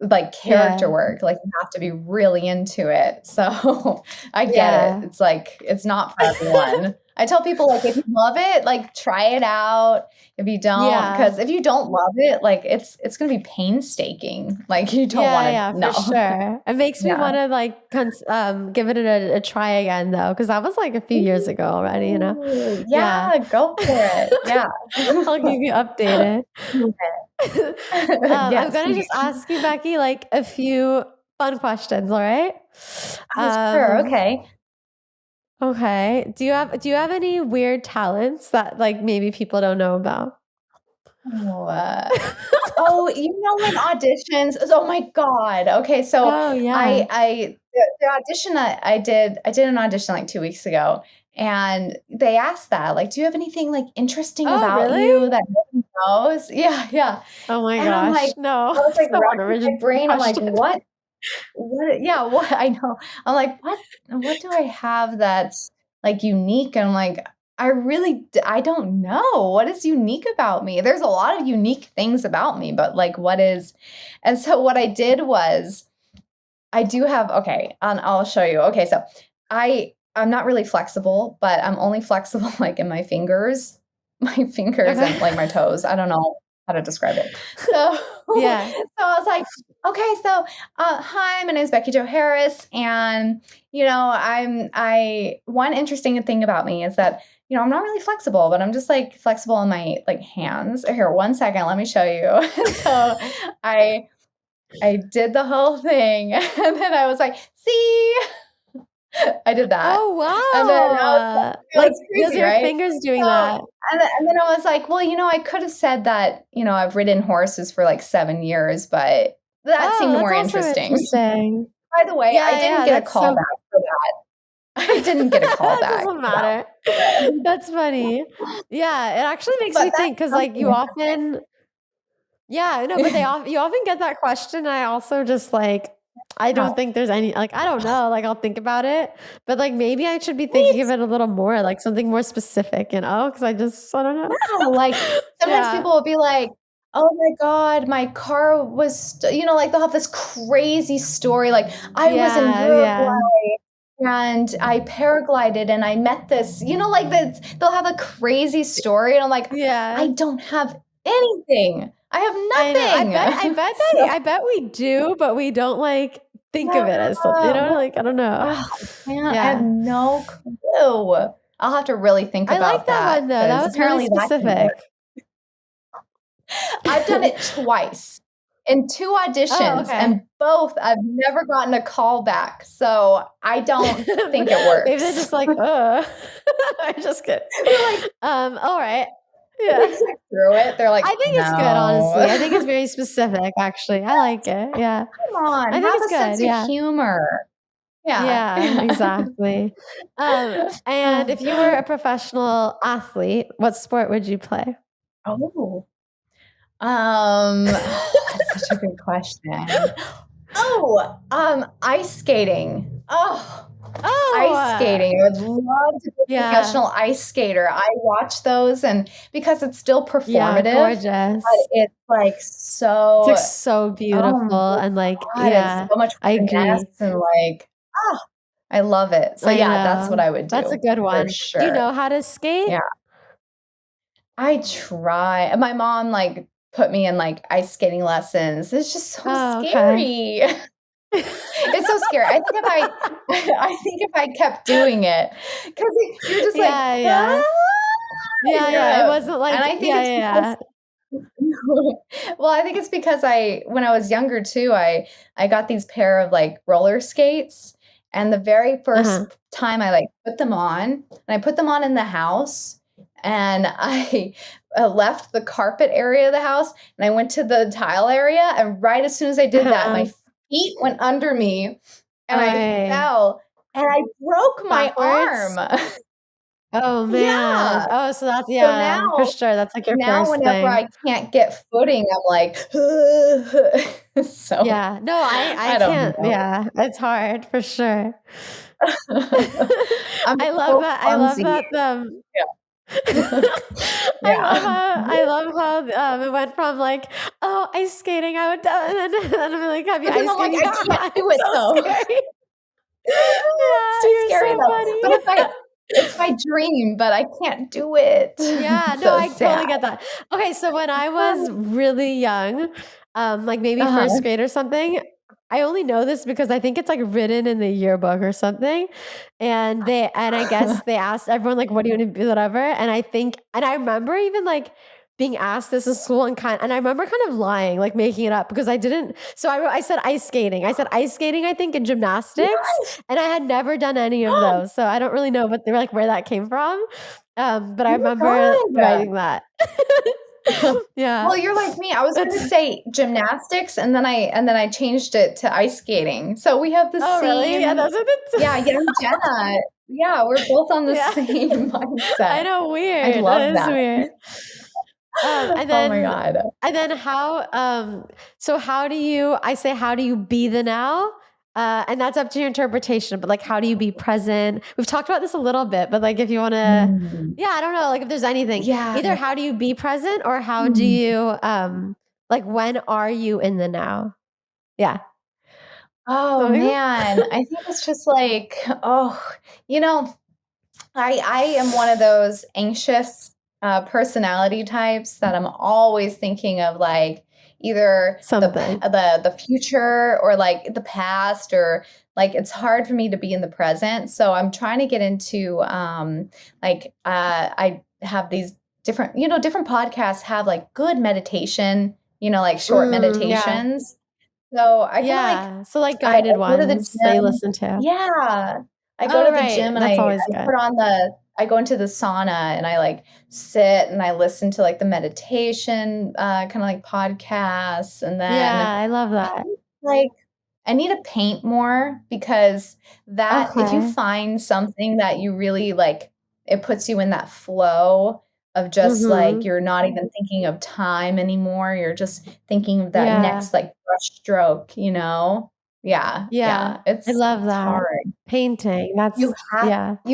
B: like character
A: yeah.
B: work. Like you have to be really into it. So I get it.
A: Yeah.
B: It's like it's not for everyone. I tell people like if you love it, like try it out. If you don't,
A: Yeah.
B: because if you don't love it, like it's gonna be painstaking. Like you don't
A: Yeah,
B: want
A: yeah,
B: to
A: for
B: no.
A: sure. It makes me
B: Yeah.
A: wanna, like, give it a try again, though, because that was, like, a few years ago already, you know?
B: Ooh,
A: Yeah.
B: yeah, go for it. Yeah.
A: I'll keep you updated. I'm
B: Yes,
A: gonna
B: please.
A: just ask you, Becky, like, a few fun questions, alright?
B: Oh, sure,
A: Um,
B: okay.
A: okay. Do you have any weird talents that, like, maybe people don't know about?
B: Oh, oh, you know, in auditions oh my god. Okay, so
A: Oh, yeah.
B: the audition that I did an audition, like, 2 weeks ago, and they asked that, like, "Do you have anything, like, interesting
A: Oh,
B: about
A: really?
B: you that no one knows?" Yeah, yeah.
A: Oh my
B: And I'm
A: gosh.
B: like
A: No.
B: I was, like,
A: So
B: racking my
A: unoriginal
B: brain, I'm like,
A: question.
B: What yeah, what I know. I'm like, what do I have that's, like, unique?" And I'm like, I don't know. What is unique about me? There's a lot of unique things about me, but, like, what is and so what I did was I do have okay, and I'll show you. Okay, so I'm not really flexible, but I'm only flexible, like, in my fingers. My fingers
A: Okay.
B: and, like, my toes. I don't know how to describe it. So
A: Yeah.
B: so I was like, "Okay, so, hi, my name is Becky Jo Harris, and, you know, I one interesting thing about me is that, you know, I'm not really flexible, but I'm just, like, flexible in my, like, hands. Here, one second, let me show you." So I I did the whole thing, and then I was like, "See?" I did that.
A: Oh,
B: And then
A: wow.
B: it
A: Like,
B: was
A: those are
B: crazy,
A: your
B: right?
A: fingers doing
B: So
A: that.
B: and then I was like, "Well, you know, I could have said that, you know, I've ridden horses for, like, 7 years, but that
A: Oh,
B: seemed
A: that's
B: more
A: also
B: interesting."
A: interesting.
B: By the way, I
A: Yeah,
B: didn't
A: yeah,
B: get a
A: that's
B: call
A: so
B: back for that. I didn't get a call
A: it
B: back
A: doesn't
B: for that
A: matter.
B: one.
A: That's funny. Yeah, it actually makes
B: But
A: me
B: that's
A: think because, like,
B: something
A: you often yeah, no, but you often get that question, I also just, like I
B: yeah.
A: don't think there's any like, I don't know, like, I'll think about it, but, like, maybe I should be thinking of
B: Right?
A: it a little more, like, something more specific, you know? Because I don't know.
B: Yeah, like, sometimes
A: Yeah.
B: people will be like, "Oh my god, my car was" you know, like, they'll have this crazy story, like, "I was in
A: Yeah,
B: Uruguay
A: yeah.
B: and I paraglided and I met this" you know, like, they'll have a crazy story, and I'm like, "I
A: Yeah.
B: don't have anything. I
A: I know.
B: have nothing."
A: I
B: So
A: bet we do, but we don't, like, think of
B: yeah,
A: it as something, you know?
B: well,
A: Like, I don't know.
B: oh, man, I have
A: Yeah.
B: no clue. I'll have to really think
A: I like
B: about
A: that
B: that
A: one, though. That
B: because
A: was really
B: apparently that can
A: specific.
B: work. I've done it twice in 2
A: Oh,
B: auditions,
A: okay.
B: and both I've never gotten a call back, so I don't think it
A: Maybe they're
B: works.
A: just like, I just kidding.
B: They're like,
A: Alright. Yeah.
B: through it. They're like,
A: I think it's good, honestly. I think it's very specific, actually. I like it. Yeah.
B: Come on,
A: I think
B: have
A: it's
B: a sense
A: good.
B: of
A: Yeah.
B: humor. Yeah.
A: Yeah, exactly. And if you were a professional athlete, what sport would you play?
B: Oh. That's such a good question. Ice skating. Ice skating. I would love to be a professional ice skater. I watch those and because it's still performative,
A: gorgeous.
B: but it's like so
A: It's like so beautiful and like,
B: it's so much
A: I agree.
B: finesse and like, I love it. So
A: I
B: that's what
A: know.
B: I would do.
A: That's a good one.
B: For sure.
A: Do you know how to skate?
B: Yeah. I try. My mom like put me in like ice skating lessons. It's just so scary. It's so scary. I think if I kept doing it, because you're just like,
A: yeah. It wasn't like,
B: and I think it's because, well, I think it's because when I was younger too, I got these pair of like roller skates, and the very first time I like put them on, and I put them on in the house, and I left the carpet area of the house, and I went to the tile area, and right as soon as I did that, my feet went under me, and I fell, and I broke my arm.
A: Oh man.
B: Yeah.
A: Oh, so that's
B: So now,
A: for sure. That's like your first
B: whenever
A: thing.
B: I can't get footing, I'm like, so
A: yeah. No, I can't.
B: know.
A: Yeah, it's hard for sure.
B: I
A: love that. I love that. I love how it went from like, oh, ice skating. I would, and then I'm like, have you ice skating?
B: Like, I can't do it though.
A: Scary.
B: It's too scary though. But it's my dream, but I can't do it.
A: Yeah, no, I totally get that. Okay, so when I was really young, like maybe first grade or something, I only know this because I think it's like written in the yearbook or something. And I guess they asked everyone like, what do you want to be, whatever. And I remember even like being asked this in school and I remember kind of lying, like making it up because I didn't. So I said ice skating. I said ice skating, I think in gymnastics, and I had never done any of those. So I don't really know, but they were like where that came from. But I remember writing that. Yeah.
B: Well, you're like me. I was going to say gymnastics, and then I changed it to ice skating. So we have the same.
A: Really? Yeah, those are the
B: young Jenna. Yeah, we're both on the same mindset.
A: I know, weird.
B: I love that.
A: Weird. And then,
B: oh my God.
A: And then how? So how do you be the now? And that's up to your interpretation, but like, how do you be present? We've talked about this a little bit, but like, if you want to, I don't know, like if there's anything, either how do you be present or how do you, like, when are you in the now? Yeah.
B: Oh man. I think it's just like, I am one of those anxious personality types that I'm always thinking of like, either the future or like the past, or like it's hard for me to be in the present. So I'm trying to get into I have these different podcasts have like good meditation, like short meditations. So I kind of
A: so like guided ones that you listen to.
B: Yeah. I go to the gym and I put on I go into the sauna and I like sit and I listen to like the meditation kind of like podcasts, and then
A: I love that.
B: Like I need to paint more because if you find something that you really like, it puts you in that flow of just like you're not even thinking of time anymore. You're just thinking of that next like brush stroke, Yeah. I love that. Hard.
A: Painting. That's
B: you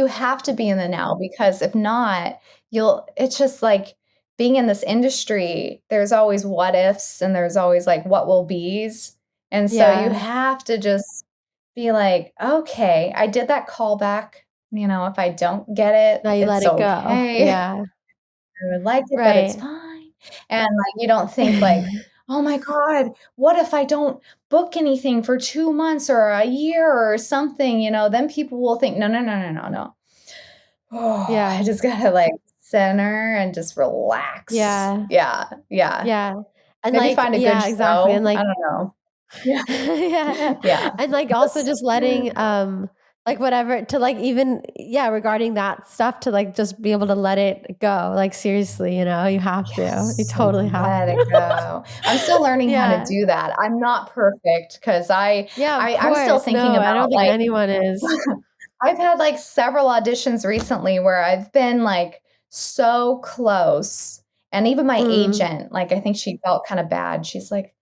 B: have to be in the now, because if not, it's just like being in this industry, there's always what ifs and there's always like what will be's. And so you have to just be like, okay, I did that callback. If I don't get it,
A: now you let it go. Yeah.
B: I would like it, but it's fine. And like you don't think like, oh my God, what if I don't book anything for 2 months or a year or something, then people will think, no. Oh, I just gotta like center and just relax. Yeah.
A: And
B: maybe
A: like,
B: find a good
A: exactly.
B: show.
A: And like,
B: I don't know.
A: yeah. And like also just letting, like whatever to like even regarding that stuff to like just be able to let it go. Like seriously, you know, you have to. You
B: Yes, like
A: totally have
B: let it
A: to.
B: go. I'm still learning how to
A: Yeah.
B: do that. I'm not perfect because
A: Yeah, of
B: I'm still
A: course.
B: thinking
A: No, I don't
B: about
A: think
B: like
A: anyone is.
B: I've had like several auditions recently where I've been like so close. And even my
A: Mm,
B: agent, like I think she felt kind of bad. She's like,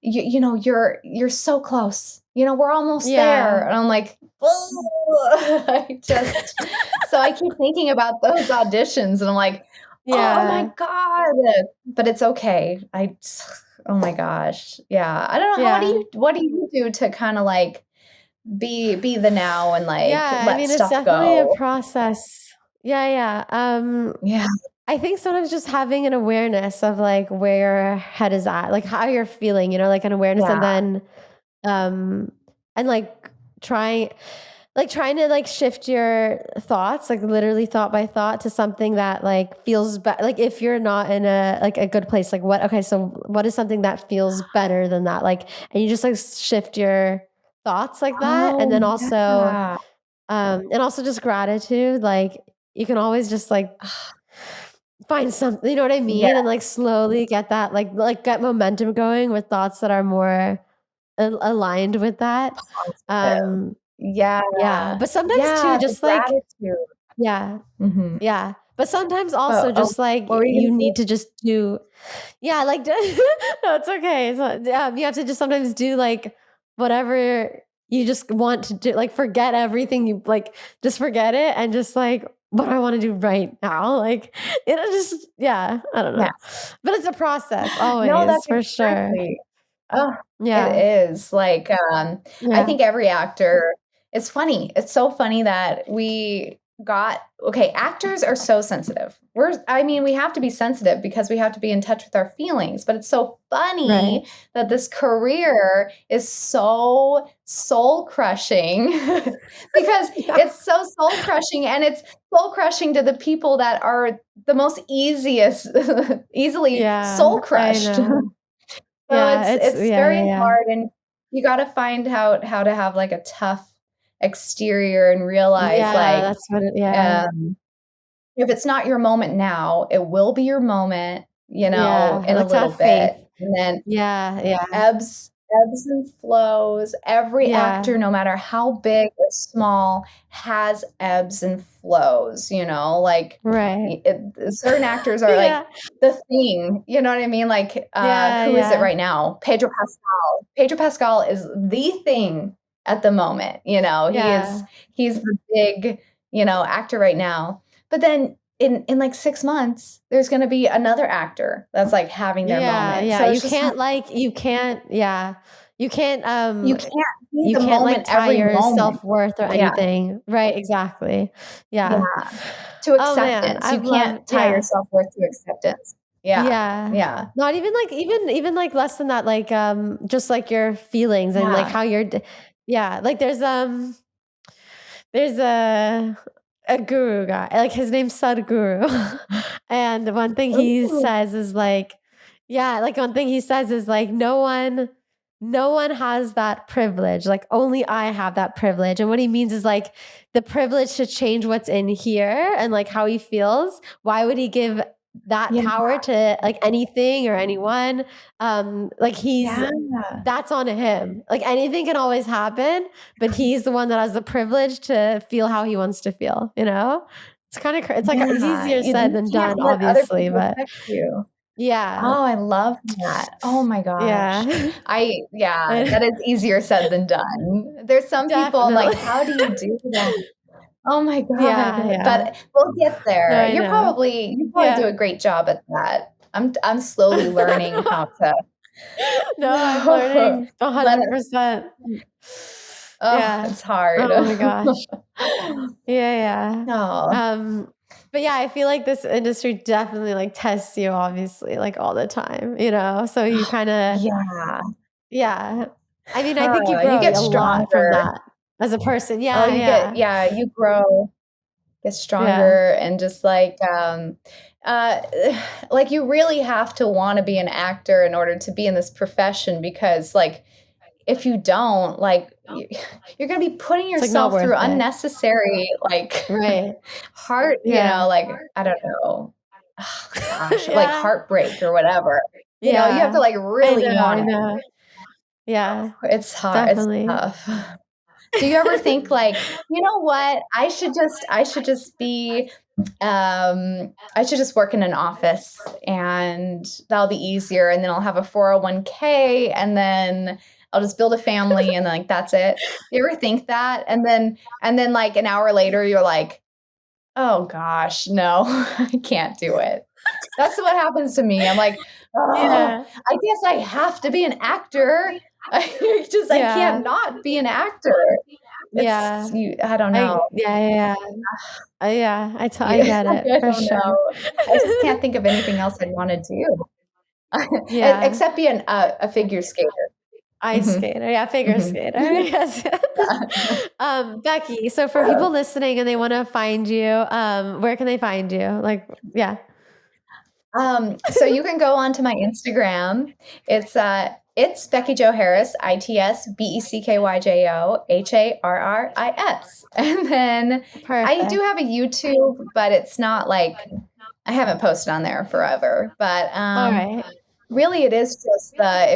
B: you know, you're so close. You know, we're almost there.
A: yeah.
B: And I'm like, oh, so I keep thinking about those auditions and I'm like, oh my
A: Yeah.
B: God. But it's okay. Oh my gosh. Yeah. I don't know.
A: Yeah.
B: What do you do to kind of like, be the now and like
A: Yeah, I
B: let
A: mean, it's
B: stuff
A: definitely a
B: go.
A: process. Yeah, yeah.
B: Yeah.
A: I think sometimes just having an awareness of like where your head is at, like how you're feeling, you know, like an awareness and
B: Yeah.
A: then um and trying trying to like shift your thoughts, like literally thought by thought to something that like feels better. Like if you're not in a like a good place, like what okay, so what is something that feels better than that? Like and you just like shift your thoughts like that.
B: Oh, yeah.
A: And also just gratitude. Like you can always just like find something, you know what I
B: Yeah,
A: mean? And like slowly get that get momentum going with thoughts that are more aligned with that.
B: positive.
A: Um
B: Yeah.
A: yeah, but sometimes too
B: Yeah, the
A: just like
B: gratitude.
A: yeah,
B: Mhm.
A: yeah. But sometimes
B: But,
A: also
B: oh,
A: just like
B: what were you
A: you
B: gonna
A: need
B: say?
A: to just do yeah, like no, it's okay. It's not, you have to just sometimes do like whatever you just want to do. Like forget everything you like, just forget it and just like what do I want to do right now. Like it'll just yeah, I don't know.
B: Yes.
A: But it's a process
B: No,
A: always
B: that's
A: for sure.
B: exactly. Oh, it
A: Yeah,
B: is. Like, I
A: yeah,
B: think every actor, it's funny. It's so funny that actors are so sensitive. I mean, we have to be sensitive because we have to be in touch with our feelings. But it's so
A: right.
B: funny that this career is so soul crushing because
A: Yeah,
B: it's so soul crushing and it's soul crushing to the people that are the most easily
A: yeah,
B: soul
A: I
B: crushed.
A: know.
B: So
A: Yeah, it's
B: it's
A: yeah,
B: very
A: yeah, yeah.
B: hard, and you gotta find out how to have, like, a tough exterior and realize,
A: Yeah,
B: like,
A: that's what it yeah.
B: um, if it's not your moment now, it will be your moment, you know,
A: Yeah,
B: in a
A: like to
B: little
A: have faith.
B: bit, and then
A: Yeah, yeah,
B: ebbs and flows. Every
A: yeah,
B: actor, no matter how big or small, has ebbs and flows, you know, like,
A: right.
B: certain actors are like
A: Yeah,
B: the thing, you know what I mean? Like,
A: yeah,
B: who is it
A: yeah,
B: right now? Pedro Pascal. Pedro Pascal is the thing at the moment, you know,
A: yeah,
B: he's the big, you know, actor right now. But then in like 6 months, there's gonna be another actor that's, like, having their
A: yeah,
B: moment.
A: yeah.
B: So it's just not
A: You can't,
B: you can't be
A: you
B: the
A: can't like
B: moment
A: tie
B: every
A: your
B: moment.
A: self-worth or
B: Yeah,
A: anything. Right, exactly. Yeah.
B: yeah. To
A: Oh man,
B: acceptance. You
A: I've
B: can't
A: loved
B: tie your
A: yeah,
B: self-worth to acceptance. Yeah,
A: yeah.
B: yeah,
A: Not even like even like less than that, like just like your feelings and like
B: yeah.
A: how you're yeah, like there's a guru guy, like his name's Sadhguru. And one thing he
B: Ooh,
A: says is like, yeah, like one thing he says is like, no one has that privilege. Like only I have that privilege. And what he means is like the privilege to change what's in here and like how he feels. Why would he give that
B: yeah,
A: power to like anything or anyone? Like
B: yeah,
A: that's on him. Like anything can always happen, but he's the one that has the privilege to feel how he wants to feel, you know? It's kind of it's like it's
B: yeah.
A: easier said
B: You
A: than
B: can't
A: done,
B: let other
A: obviously,
B: people
A: but
B: affect you.
A: yeah.
B: Oh, I love that. Oh my gosh.
A: Yeah.
B: Yeah,
A: And
B: that is easier said than done. There's some people I'm like,
A: definitely.
B: "How do you do that?" Oh my
A: Yeah,
B: god,
A: yeah.
B: but we'll get
A: No,
B: there.
A: I know.
B: You probably do
A: Yeah.
B: a great job at that. I'm slowly learning how to
A: No, I'm learning
B: let it
A: 100%.
B: oh,
A: Yeah.
B: it's hard.
A: Oh my gosh. Yeah, yeah.
B: Oh,
A: But yeah, I feel like this industry definitely like tests you obviously like all the time, you know? So you kind of
B: yeah.
A: yeah. I mean, I think you
B: You
A: grow
B: get
A: a lot from
B: stronger.
A: that as a person.
B: Oh,
A: Yeah, yeah.
B: you grow, get
A: Yeah.
B: stronger and just uh, like you really have to want to be an actor in order to be in this profession because like if you don't, like you're going to be putting
A: It's, like, not
B: yourself through
A: worth it.
B: unnecessary, like,
A: Right.
B: heart, you
A: Yeah.
B: know, like, I don't know. Oh, gosh, like
A: Yeah.
B: heartbreak or whatever. You know, you have to, like,
A: I
B: really want it.
A: know. Yeah,
B: It's hard. It's
A: definitely.
B: tough. Do you ever think, like, you know what? I should just be, I should just work in an office and that'll be easier. And then I'll have a 401k and then I'll just build a family and then, like, that's it. You ever think that? And then like an hour later, you're like, oh gosh, no, I can't do it. That's what happens to me. I'm like, oh,
A: Yeah.
B: I guess I have to be an actor. I can't not be an actor.
A: Yeah.
B: I don't know.
A: Yeah. I get it for sure.
B: I just can't think of anything else I'd want to do.
A: Yeah.
B: Except be a figure skater.
A: Ice skater. Yeah, figure skater. Yes. Becky, so for people listening and they want to find you, where can they find you? Like, yeah.
B: So you can go onto my Instagram. It's Becky Jo Harris, ITSBECKYJOHARRIS. And then I do have a YouTube, but it's not like, I haven't posted on there forever. But
A: All right.
B: really it is just the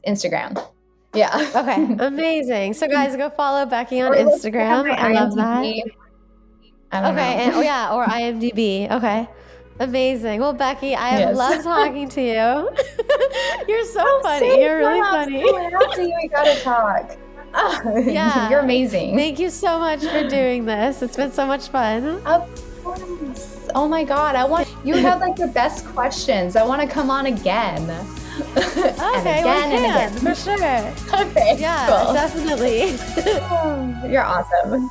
B: Instagram. Yeah.
A: Okay. Amazing. So guys, go follow Becky on Instagram. I love that. Okay. And or IMDb. Okay. Amazing. Well, Becky, I have loved talking to you. You're so funny. You're really funny.
B: After you, we gotta talk.
A: Yeah.
B: You're amazing.
A: Thank you so much for doing this. It's been so much fun.
B: Of course. Oh my God. You have like the best questions. I want to come on again.
A: Okay, and again. For sure.
B: Okay.
A: Yeah,
B: cool.
A: Definitely.
B: You're awesome.